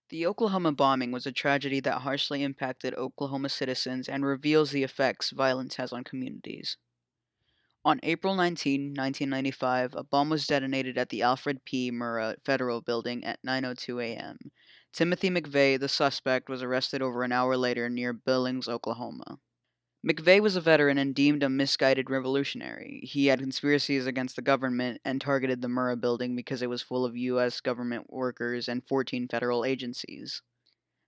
The Oklahoma bombing was a tragedy that harshly impacted Oklahoma citizens and reveals the effects violence has on communities. On April 19, 1995, a bomb was detonated at the Alfred P. Murrah Federal Building at 9:02 a.m. Timothy McVeigh, the suspect, was arrested over an hour later near Billings, Oklahoma. McVeigh was a veteran and deemed a misguided revolutionary. He had conspiracies against the government and targeted the Murrah Building because it was full of U.S. government workers and 14 federal agencies.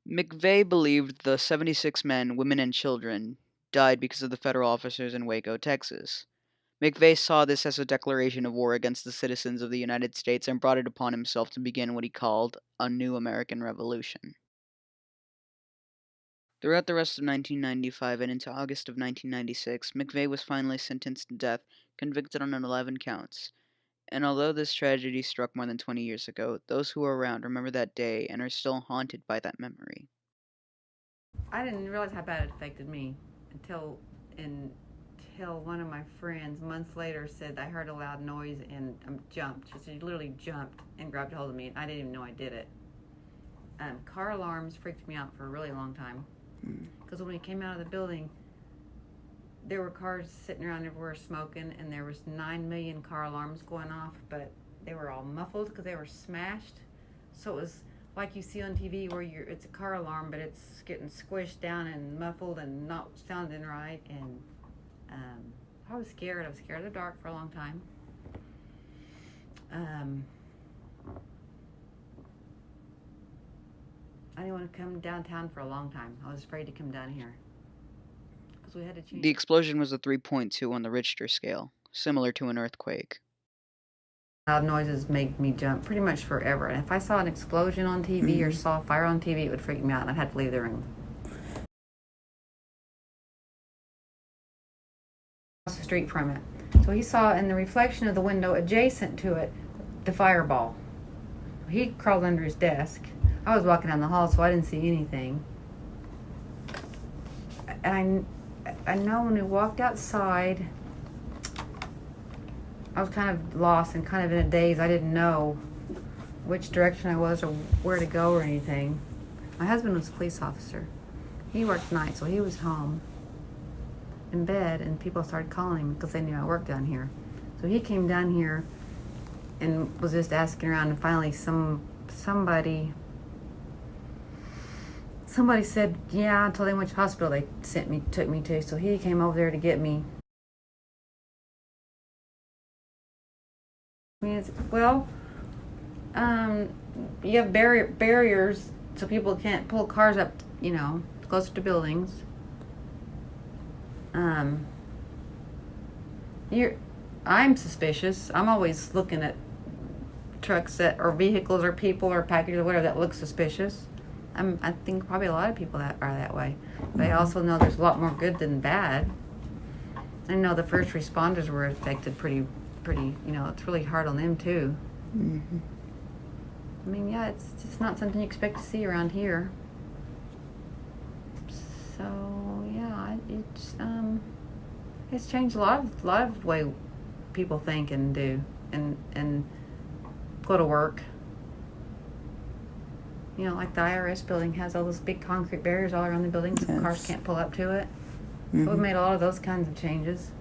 McVeigh believed the 76 men, women, and children died because of the federal officers in Waco, Texas. McVeigh saw this as a declaration of war against the citizens of the United States and brought it upon himself to begin what he called a new American Revolution. Throughout the rest of 1995 and into August of 1996, McVeigh was finally sentenced to death, convicted on 11 counts. And although this tragedy struck more than 20 years ago, those who were around remember that day and are still haunted by that memory. I didn't realize how bad it affected me until until one of my friends months later said I heard a loud noise and jumped. She literally jumped and grabbed a hold of me, and I didn't even know I did it. Car alarms freaked me out for a really long time because when we came out of the building, there were cars sitting around everywhere smoking, and there was 9 million car alarms going off, but they were all muffled because they were smashed. So it was like you see on TV where it's a car alarm, but it's getting squished down and muffled and not sounding right. And I was scared. I was scared of the dark for a long time. I didn't want to come downtown for a long time. I was afraid to come down here because we had to change. The explosion was a 3.2 on the Richter scale, similar to an earthquake. Loud noises make me jump pretty much forever. And if I saw an explosion on TV or saw fire on TV, it would freak me out, and I'd have to leave the room. Across the street from it. So he saw in the reflection of the window adjacent to it the fireball. He crawled under his desk. I was walking down the hall, so I didn't see anything. And I know when we walked outside, I was kind of lost and kind of in a daze. I didn't know which direction I was or where to go or anything. My husband was a police officer. He worked nights, so he was home in bed, and people started calling him because they knew I worked down here. So he came down here and was just asking around, and finally somebody said, yeah, I told him which hospital they took me to. So he came over there to get me. Well, you have barriers so people can't pull cars up, closer to buildings. I'm suspicious. I'm always looking at trucks that or vehicles or people or packages or whatever that looks suspicious. I think probably a lot of people that are that way. But I also know there's a lot more good than bad. I know the first responders were affected pretty, it's really hard on them too. Mm-hmm. I mean, yeah, it's just not something you expect to see around here. So yeah, it's changed a lot of way people think and do and go to work. Like the IRS building has all those big concrete barriers all around the building, so cars can't pull up to it. So we've made a lot of those kinds of changes.